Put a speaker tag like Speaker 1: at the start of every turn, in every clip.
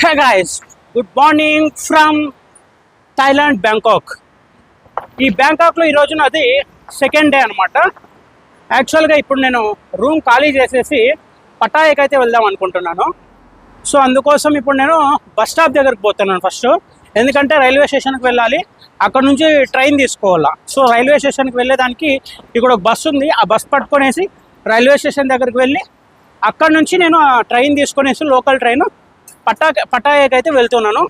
Speaker 1: Hey guys, good morning from Thailand Bangkok. ఈ బ్యాంకాక్లో ఈరోజు నాది సెకండ్ డే అనమాట. యాక్చువల్గా ఇప్పుడు నేను రూమ్ ఖాళీ చేసేసి పటాయాకి అయితే వెళ్దాం అనుకుంటున్నాను. సో అందుకోసం ఇప్పుడు నేను బస్ స్టాప్ దగ్గరికి పోతున్నాను ఫస్ట్. ఎందుకంటే రైల్వే స్టేషన్కి వెళ్ళాలి, అక్కడ నుంచి ట్రైన్ తీసుకోవాలా. సో రైల్వే స్టేషన్కి వెళ్ళేదానికి ఇక్కడ ఒక బస్సు ఉంది, ఆ బస్ పట్టుకొనేసి రైల్వే స్టేషన్ దగ్గరికి వెళ్ళి అక్కడ నుంచి నేను ఆ ట్రైన్ తీసుకొనేసి లోకల్ ట్రైన్ పటాయాకి అయితే వెళ్తున్నాను.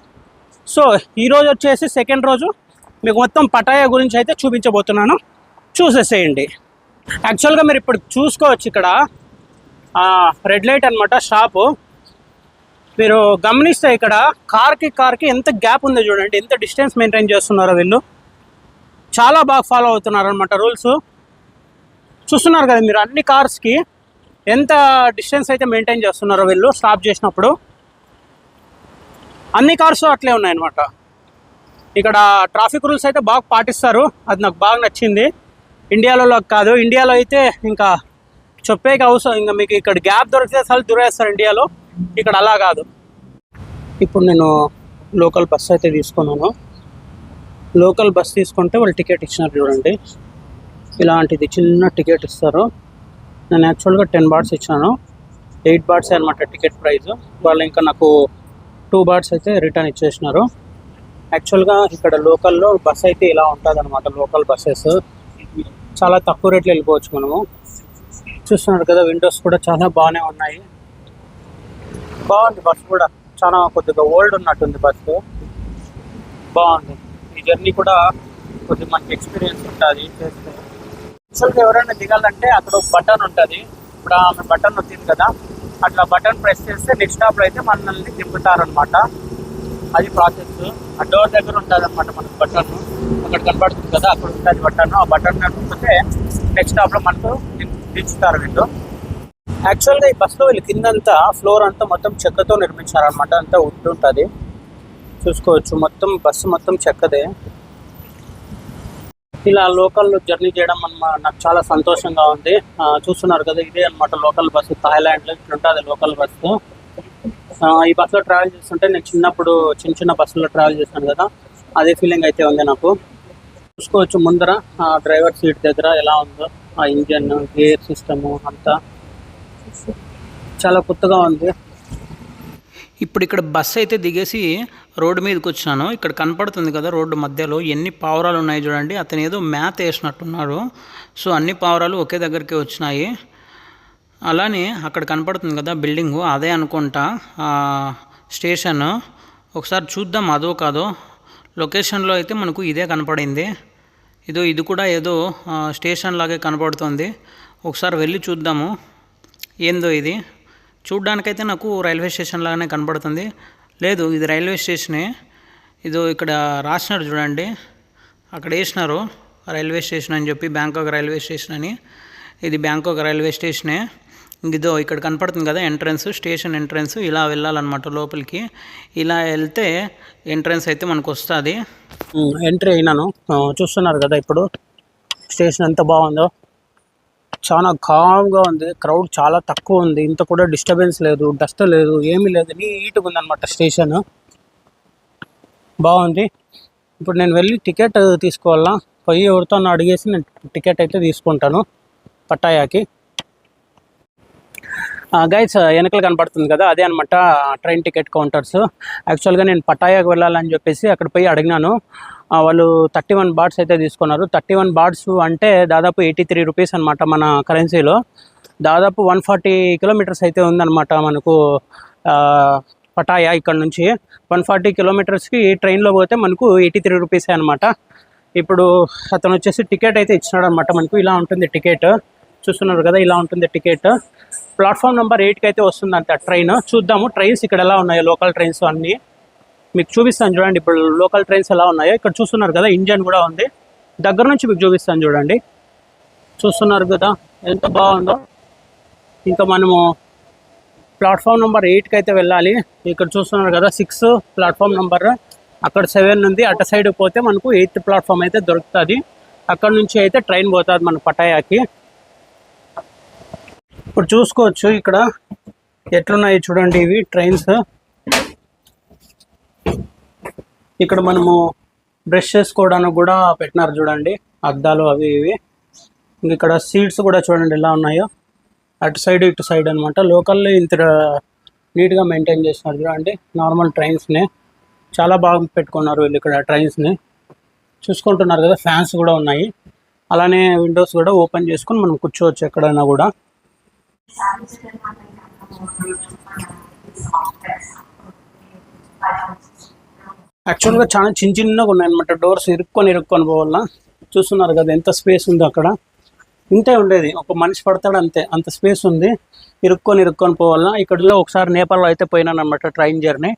Speaker 1: సో ఈరోజు వచ్చేసి సెకండ్ రోజు, మీకు మొత్తం పటాయా గురించి అయితే చూపించబోతున్నాను, చూసేసేయండి. యాక్చువల్గా మీరు ఇప్పుడు చూసుకోవచ్చు, ఇక్కడ రెడ్ లైట్ అనమాట షాపు. మీరు గమనిస్తే ఇక్కడ కార్కి ఎంత గ్యాప్ ఉందో చూడండి, ఎంత డిస్టెన్స్ మెయింటైన్ చేస్తున్నారో వీళ్ళు. చాలా బాగా ఫాలో అవుతున్నారు అనమాట రూల్స్. చూస్తున్నారు కదా మీరు, అన్ని కార్స్కి ఎంత డిస్టెన్స్ అయితే మెయింటైన్ చేస్తున్నారో వీళ్ళు స్టాప్ చేసినప్పుడు. అన్ని కార్స్ అట్లే ఉన్నాయన్నమాట. ఇక్కడ ట్రాఫిక్ రూల్స్ అయితే బాగా పాటిస్తారు, అది నాకు బాగా నచ్చింది. ఇండియాలో కాదు, ఇండియాలో అయితే ఇంకా చెప్పేకి అవసరం, ఇంకా మీకు ఇక్కడ గ్యాప్ దొరికితే అసలు దురేస్తారు. ఇండియాలో ఇక్కడ అలా కాదు. ఇప్పుడు నేను లోకల్ బస్ అయితే తీసుకున్నాను. లోకల్ బస్ తీసుకుంటే వాళ్ళు టికెట్ ఇచ్చినారు చూడండి, ఇలాంటిది చిన్న టికెట్ ఇస్తారు. నేను యాక్చువల్గా 10 బాట్స్ ఇచ్చాను, 8 బాట్స్ అనమాట టికెట్ ప్రైస్. వాళ్ళు ఇంకా నాకు 2 బాట్స్ అయితే రిటర్న్ ఇచ్చేసినారు. యాక్చువల్గా ఇక్కడ లోకల్లో బస్ అయితే ఇలా ఉంటుంది అనమాట. లోకల్ బస్సెస్ చాలా తక్కువ రేట్లు వెళ్ళిపోవచ్చు మనము. చూస్తున్నారు కదా, విండోస్ కూడా చాలా బాగానే ఉన్నాయి. బాగుంది బస్ కూడా, చాలా కొద్దిగా ఓల్డ్ ఉన్నట్టుంది బస్సు. బాగుంది. ఈ జర్నీ కూడా కొద్దిగా మనకి ఎక్స్పీరియన్స్ ఉంటుంది చేస్తే. యాక్చువల్గా ఎవరైనా దిగాలంటే అక్కడ ఒక బటన్ ఉంటుంది. ఇప్పుడు ఆమె బటన్ వచ్చింది కదా, అట్లా బటన్ ప్రెస్ చేస్తే నెక్స్ట్ స్టాప్లో అయితే మనల్ని దింపుతారనమాట. అది ప్రాసెస్. ఆ డోర్ దగ్గర ఉంటుంది అనమాట మనకు బటన్, అక్కడ కనబడుతుంది కదా, అక్కడ ఉంటుంది బటన్. ఆ బటన్ నొక్కితే నెక్స్ట్ స్టాప్లో మనకు దించుతారు వీళ్ళు. యాక్చువల్గా ఈ బస్సులో వీళ్ళు కిందంతా ఫ్లోర్ అంతా మొత్తం చెక్కతో నిర్మించారనమాట. అంతా వుడ్ ఉంటుంది, చూసుకోవచ్చు. మొత్తం బస్సు మొత్తం చెక్కదే. ఇలా లోకల్లో జర్నీ చేయడం నాకు చాలా సంతోషంగా ఉంది. చూస్తున్నారు కదా, ఇదే అనమాట లోకల్ బస్సు. థాయిలాండ్లో ఇట్లా ఉంటుంది లోకల్ బస్సు. ఈ బస్సులో ట్రావెల్ చేస్తుంటే నేను చిన్నప్పుడు చిన్న బస్సులో ట్రావెల్ చేశాను కదా, అదే ఫీలింగ్ అయితే ఉంది నాకు. చూసుకోవచ్చు ముందర డ్రైవర్ సీట్ దగ్గర ఎలా ఉందో ఆ ఇంజన్, గేర్ సిస్టము అంతా చాలా కొత్తగా ఉంది. ఇప్పుడు ఇక్కడ బస్సు అయితే దిగేసి రోడ్డు మీదకి వచ్చినాను. ఇక్కడ కనపడుతుంది కదా రోడ్డు మధ్యలో ఎన్ని పావురాలు ఉన్నాయి చూడండి. అతను ఏదో మ్యాథ్ వేసినట్టున్నారు. సో అన్ని పావురాలు ఒకే దగ్గరికి వచ్చినాయి. అలానే అక్కడ కనపడుతుంది కదా బిల్డింగు, అదే అనుకుంటా స్టేషన్. ఒకసారి చూద్దాం అదో కాదో. లొకేషన్లో అయితే మనకు ఇదే కనపడింది. ఇది కూడా ఏదో స్టేషన్ లాగే కనపడుతుంది. ఒకసారి వెళ్ళి చూద్దాము ఏందో ఇది. చూడ్డానికైతే నాకు రైల్వే స్టేషన్ లాగానే కనపడుతుంది. లేదు, ఇది రైల్వే స్టేషనే. ఇక్కడ రాసినారు చూడండి, అక్కడ వేసినారు రైల్వే స్టేషన్ అని చెప్పి, బ్యాంకాక్ రైల్వే స్టేషన్ అని. ఇది బ్యాంకాక్ రైల్వే స్టేషనే. ఇక్కడ కనపడుతుంది కదా ఎంట్రన్స్, స్టేషన్ ఎంట్రన్స్. ఇలా వెళ్ళాలన్నమాట లోపలికి. ఇలా వెళ్తే ఎంట్రన్స్ అయితే మనకు వస్తుంది. ఎంట్రీ అయినాను. చూస్తున్నారు కదా ఇప్పుడు స్టేషన్ ఎంత బాగుందో. చాలా కామ్గా ఉంది, క్రౌడ్ చాలా తక్కువ ఉంది. ఇంత కూడా డిస్టర్బెన్స్ లేదు, డస్ట్ లేదు, ఏమీ లేదు. నీట్గా ఉందన్నమాట స్టేషన్. బాగుంది. ఇప్పుడు నేను వెళ్ళి టికెట్ తీసుకోవాలా, పోయి ఎవరితో అడిగేసి నేను టికెట్ అయితే తీసుకుంటాను పటాయాకి. గైడ్స్ వెనకలు కనపడుతుంది కదా, అదే అనమాట ట్రైన్ టికెట్ కౌంటర్స్. యాక్చువల్గా నేను పటాయాకి వెళ్ళాలని చెప్పేసి అక్కడ పోయి అడిగినాను. వాళ్ళు 31 బాట్స్ అయితే తీసుకున్నారు. 31 బాట్స్ అంటే దాదాపు 83 రూపీస్ అనమాట మన కరెన్సీలో. దాదాపు 140 కిలోమీటర్స్ అయితే ఉందన్నమాట మనకు పటాయా. ఇక్కడ నుంచి 140 కిలోమీటర్స్కి ట్రైన్లో పోతే మనకు 83 రూపీసే అనమాట. ఇప్పుడు అతను వచ్చేసి టికెట్ అయితే ఇచ్చినాడు అనమాట మనకు. ఇలా ఉంటుంది టికెట్, చూస్తున్నారు కదా, ఇలా ఉంటుంది టికెట్. ప్లాట్ఫామ్ నెంబర్ 8కి అయితే వస్తుందంట ట్రైన్. చూద్దాము ట్రైన్స్ ఇక్కడ ఎలా ఉన్నాయో, లోకల్ ట్రైన్స్ అన్నీ మీకు చూపిస్తాను చూడండి. ఇప్పుడు లోకల్ ట్రైన్స్ ఎలా ఉన్నాయో ఇక్కడ చూస్తున్నారు కదా, ఇంజన్ కూడా ఉంది. దగ్గర నుంచి మీకు చూపిస్తాను చూడండి. చూస్తున్నారు కదా ఎంత బాగుందో. ఇంకా మనము ప్లాట్ఫామ్ నెంబర్ 8కి అయితే వెళ్ళాలి. ఇక్కడ చూస్తున్నారు కదా 6 ప్లాట్ఫామ్ నెంబర్, అక్కడ 7 ఉంది. అటు సైడ్ పోతే మనకు 8th ప్లాట్ఫామ్ అయితే దొరుకుతుంది. అక్కడ నుంచి అయితే ట్రైన్ పోతుంది మన పటాయాకి. ఇప్పుడు చూసుకోవచ్చు ఇక్కడ ఎట్లున్నాయి చూడండి ఇవి ట్రైన్స్. ఇక్కడ మనము బ్రష్ చేసుకోవడానికి కూడా పెట్టినారు చూడండి, అద్దాలు అవి ఇవి. ఇంక ఇక్కడ సీట్స్ కూడా చూడండి ఎలా ఉన్నాయో, అటు సైడ్ ఇటు సైడ్ అనమాట. లోకల్లో ఇంత నీట్గా మెయింటైన్ చేస్తున్నారు చూడండి. నార్మల్ ట్రైన్స్ని చాలా బాగా పెట్టుకున్నారు వీళ్ళు ఇక్కడ ట్రైన్స్ని. చూసుకుంటున్నారు కదా, ఫ్యాన్స్ కూడా ఉన్నాయి. అలానే విండోస్ కూడా ఓపెన్ చేసుకొని మనం కూర్చోవచ్చు ఎక్కడైనా కూడా. యాక్చువల్గా చాలా చిన్నగా ఉన్నాయన్నమాట. డోర్స్ ఇరుక్కొని పోవాలా. చూస్తున్నారు కదా ఎంత స్పేస్ ఉందో అక్కడ. ఇంతే ఉండేది, ఒక మనిషి పడతాడు అంతే, అంత స్పేస్ ఉంది. ఇరుక్కొని పోవాలా. ఇక్కడ ఒకసారి నేపాల్లో అయితే పోయినాను అనమాట ట్రైన్ జర్నీ.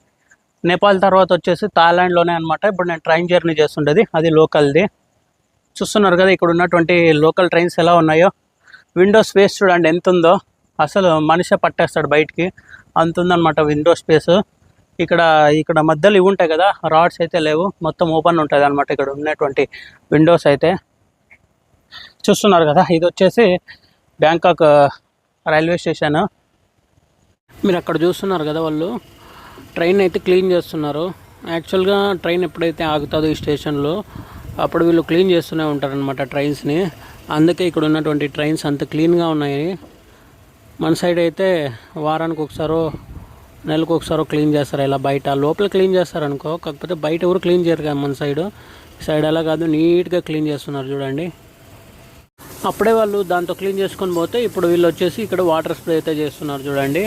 Speaker 1: నేపాల్ తర్వాత వచ్చేసి థాయిలాండ్లోనే అనమాట ఇప్పుడు నేను ట్రైన్ జర్నీ చేస్తుండేది, అది లోకల్ది. చూస్తున్నారు కదా ఇక్కడ ఉన్నటువంటి లోకల్ ట్రైన్స్ ఎలా ఉన్నాయో. విండో స్పేస్ చూడండి ఎంత ఉందో, అసలు మనిషి పట్టేస్తాడు బయటికి, అంత ఉందన్నమాట విండో స్పేస్. ఇక్కడ మధ్యలో ఇవి ఉంటాయి కదా, రాడ్స్ అయితే లేవు, మొత్తం ఓపెన్ ఉంటుంది అనమాట ఇక్కడ ఉన్నటువంటి విండోస్ అయితే. చూస్తున్నారు కదా, ఇది వచ్చేసి బ్యాంకాక్ రైల్వే స్టేషన్. మీరు అక్కడ చూస్తున్నారు కదా, వాళ్ళు ట్రైన్ అయితే క్లీన్ చేస్తున్నారు. యాక్చువల్గా ట్రైన్ ఎప్పుడైతే ఆగుతుందో ఈ స్టేషన్లో అప్పుడు వీళ్ళు క్లీన్ చేస్తూనే ఉంటారనమాట ట్రైన్స్ని. అందుకే ఇక్కడ ఉన్నటువంటి ట్రైన్స్ అంత క్లీన్గా ఉన్నాయి. మన సైడ్ అయితే వారానికి ఒకసారో నెలకు ఒకసారో క్లీన్ చేస్తారు, ఇలా బయట లోపల క్లీన్ చేస్తారు అనుకో. కాకపోతే బయట ఎవరు క్లీన్ చేయరు కదా మన సైడ్ అలా కాదు, నీట్గా క్లీన్ చేస్తున్నారు చూడండి. అప్పుడే వాళ్ళు దాంతో క్లీన్ చేసుకొని పోతే ఇప్పుడు వీళ్ళు వచ్చేసి ఇక్కడ వాటర్ స్ప్రే అయితే చేస్తున్నారు చూడండి.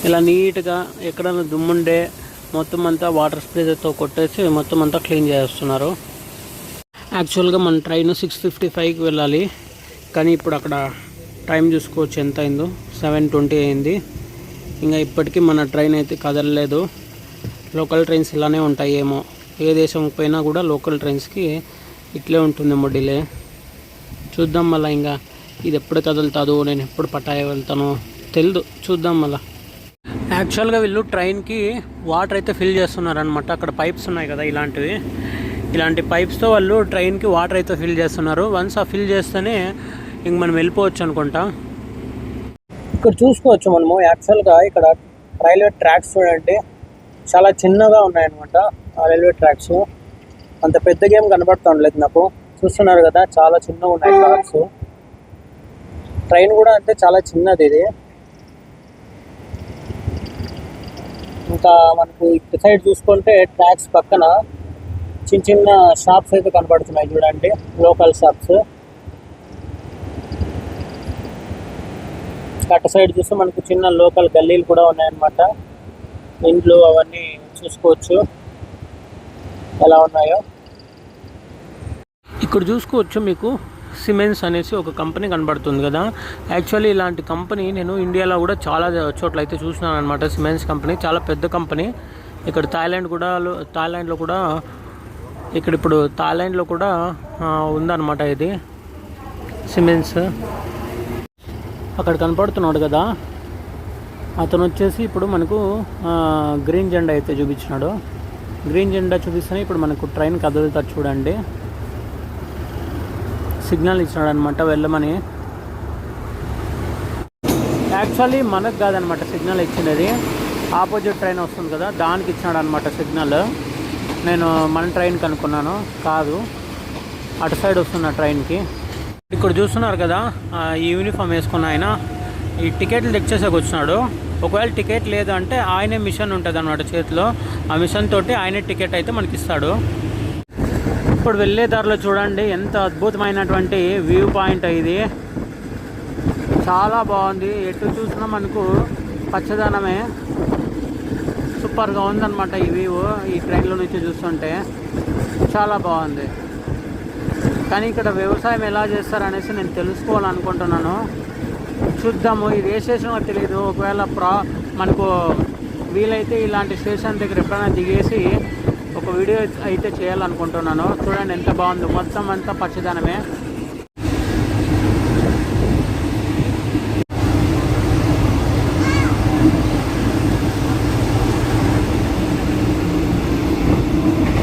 Speaker 1: ఇలా నీట్గా ఎక్కడైనా దుమ్ముండే మొత్తం అంతా వాటర్ స్ప్రేతో కొట్టేసి మొత్తం అంతా క్లీన్ చేస్తున్నారు. యాక్చువల్గా మన ట్రైన్ 6:55కి వెళ్ళాలి, కానీ ఇప్పుడు అక్కడ టైం చూసుకోవచ్చు ఎంత అయిందో, 7:20 అయింది. ఇంకా ఇప్పటికీ మన ట్రైన్ అయితే కదలలేదు. లోకల్ ట్రైన్స్ ఇలానే ఉంటాయి ఏమో, ఏ దేశం పోయినా కూడా లోకల్ ట్రైన్స్కి ఇట్లే ఉంటుందేమో డిలే. చూద్దాం మళ్ళీ ఇంకా ఇది ఎప్పుడు కదులుతుందో, నేను ఎప్పుడు పటాయ వెళ్తానో తెలియదు, చూద్దాం మళ్ళీ. యాక్చువల్గా వీళ్ళు ట్రైన్కి వాటర్ అయితే ఫిల్ చేస్తున్నారనమాట. అక్కడ పైప్స్ ఉన్నాయి కదా, ఇలాంటి పైప్స్తో వాళ్ళు ట్రైన్కి వాటర్ అయితే ఫిల్ చేస్తున్నారు. వన్స్ ఆ ఫిల్ చేస్తేనే ఇంక మనం వెళ్ళిపోవచ్చు అనుకుంటా. ఇక్కడ చూసుకోవచ్చు మనము. యాక్చువల్గా ఇక్కడ రైల్వే ట్రాక్స్ చూడండి చాలా చిన్నగా ఉన్నాయన్నమాట. ఆ రైల్వే ట్రాక్స్ అంత పెద్దగా ఏం కనబడుతుండలేదు నాకు. చూస్తున్నారు కదా, చాలా చిన్నగా ఉన్నాయి ట్రాక్స్. ట్రైన్ కూడా అంటే చాలా చిన్నది ఇది. ఇంకా మనకు ఇటు సైడ్ చూసుకుంటే ట్రాక్స్ పక్కన చిన్న షాప్స్ అయితే కనబడుతున్నాయి చూడండి, లోకల్ షాప్స్. అటు సైడ్ చూస్తే మనకు చిన్న లోకల్ గల్లీలు కూడా ఉన్నాయన్నమాట. ఇండ్లు అవన్నీ చూసుకోవచ్చు ఎలా ఉన్నాయో. ఇక్కడ చూసుకోవచ్చు మీకు సిమెన్స్ అనేసి ఒక కంపెనీ కనబడుతుంది కదా. యాక్చువల్లీ ఇలాంటి కంపెనీ నేను ఇండియాలో కూడా చాలా చోట్ల అయితే చూసినాను అనమాట. సిమెన్స్ కంపెనీ చాలా పెద్ద కంపెనీ. ఇక్కడ థాయిలాండ్లో కూడా ఉందన్నమాట ఇది సిమెన్స్. అక్కడ కనపడుతున్నాడు కదా అతను వచ్చేసి ఇప్పుడు మనకు గ్రీన్ జెండా అయితే చూపించినాడు. గ్రీన్ జెండా చూపిస్తేనే ఇప్పుడు మనకు ట్రైన్ కదులుతారు చూడండి. సిగ్నల్ ఇచ్చినాడు అనమాట వెళ్ళమని. యాక్చువల్లీ మనకు కాదనమాట సిగ్నల్ ఇచ్చినది, ఆపోజిట్ ట్రైన్ వస్తుంది కదా దానికి ఇచ్చినాడు అనమాట సిగ్నల్. నేను మన ట్రైన్కి అనుకున్నాను, కాదు అటు సైడ్ వస్తున్న ట్రైన్కి. ఇక్కడ చూస్తున్నారు కదా ఈ యూనిఫామ్ వేసుకున్న ఆయన ఈ టికెట్లు చెక్ చేసేకి వచ్చినాడు. ఒకవేళ టికెట్ లేదు అంటే ఆయనే మిషన్ ఉంటుంది అన్నమాట చేతిలో, ఆ మిషన్ తోటి ఆయనే టికెట్ అయితే మనకి ఇస్తాడు. ఇప్పుడు వెళ్ళే దారిలో చూడండి ఎంత అద్భుతమైనటువంటి వ్యూ పాయింట్ ఇది. చాలా బాగుంది, ఎటు చూసినా మనకు పచ్చదనమే. సూపర్గా ఉందన్నమాట ఈ వ్యూ. ఈ ట్రైన్లో నుంచి చూస్తుంటే చాలా బాగుంది. కానీ ఇక్కడ వ్యవసాయం ఎలా చేస్తారనేసి నేను తెలుసుకోవాలనుకుంటున్నాను. చూద్దాము, ఇది ఏ స్టేషనో తెలియదు. ఒకవేళ మనకు వీలైతే ఇలాంటి స్టేషన్ దగ్గర ఎప్పుడైనా దిగేసి ఒక వీడియో అయితే చేయాలనుకుంటున్నాను. చూడండి ఎంత బాగుందో, మొత్తం అంతా పచ్చదనమే.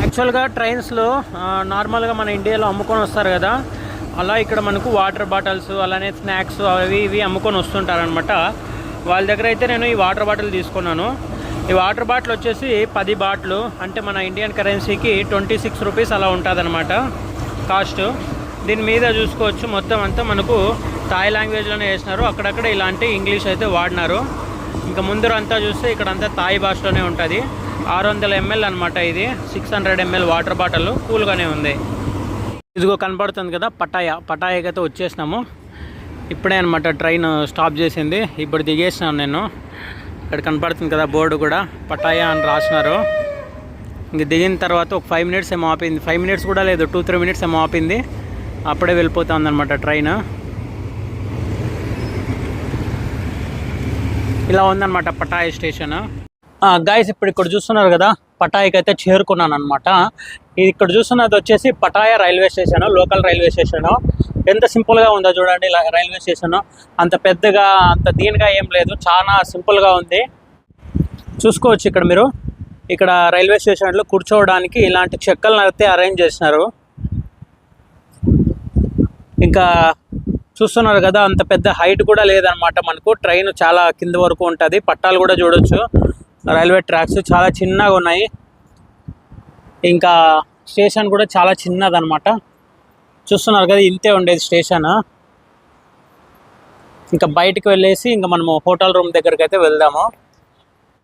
Speaker 1: యాక్చువల్గా ట్రైన్స్లో నార్మల్గా మన ఇండియాలో అమ్ముకొని వస్తారు కదా, అలా ఇక్కడ మనకు వాటర్ బాటిల్స్ అలానే స్నాక్స్ అవి ఇవి అమ్ముకొని వస్తుంటారనమాట. వాళ్ళ దగ్గర అయితే నేను ఈ వాటర్ బాటిల్ తీసుకున్నాను. ఈ వాటర్ బాటిల్ వచ్చేసి 10 బాటిల్, అంటే మన ఇండియన్ కరెన్సీకి 26 రూపీస్ అలా ఉంటుంది అనమాట కాస్ట్. దీని మీద చూసుకోవచ్చు మొత్తం అంతా మనకు థాయ్ లాంగ్వేజ్లోనే వేసినారు, అక్కడక్కడ ఇలాంటి ఇంగ్లీష్ అయితే వాడినారు. ఇంకా ముందర అంతా చూస్తే ఇక్కడ అంతా థాయ్ భాషలోనే ఉంటుంది. 600 ml అనమాట ఇది, 600 ml వాటర్ బాటిల్, కూల్గానే ఉంది. ఇదిగో కనపడుతుంది కదా పటాయాకి అయితే వచ్చేసినాము. ఇప్పుడే అనమాట ట్రైన్ స్టాప్ చేసింది, ఇప్పుడు దిగేసినాను నేను. ఇక్కడ కనపడుతుంది కదా బోర్డు కూడా పటాయా అని రాసినారు. ఇంక దిగిన తర్వాత ఒక 5 మినిట్స్ ఏమో ఆపింది, 5 మినిట్స్ కూడా లేదు, 2-3 మినిట్స్ ఏమో ఆపింది. అప్పుడే వెళ్ళిపోతుంది అనమాట ట్రైన్. ఇలా ఉందన్నమాట పటాయా స్టేషన్. గైస్ ఇప్పుడు ఇక్కడ చూస్తున్నారు కదా పటాయాకి అయితే చేరుకున్నాను అనమాట. ఇది ఇక్కడ చూస్తున్నది వచ్చేసి Pattaya railway station, local railway station. ఎంత సింపుల్గా ఉందో చూడండి రైల్వే స్టేషన్. అంత పెద్దగా అంత దీనిగా ఏం లేదు, చాలా సింపుల్గా ఉంది. చూసుకోవచ్చు ఇక్కడ మీరు, ఇక్కడ రైల్వే స్టేషన్లో కూర్చోవడానికి ఇలాంటి చెక్కలను అయితే అరేంజ్ చేసినారు. ఇంకా చూస్తున్నారు కదా అంత పెద్ద హైట్ కూడా లేదనమాట మనకు. ట్రైన్ చాలా కింద వరకు ఉంటుంది. పట్టాలు కూడా చూడొచ్చు, రైల్వే ట్రాక్స్ చాలా చిన్నగా ఉన్నాయి. ఇంకా స్టేషన్ కూడా చాలా చిన్నదనమాట. చూస్తున్నారు కదా ఇంతే ఉండేది స్టేషన్. ఇంకా బయటికి వెళ్ళేసి ఇంకా మనము హోటల్ రూమ్ దగ్గరికి అయితే వెళ్దాము.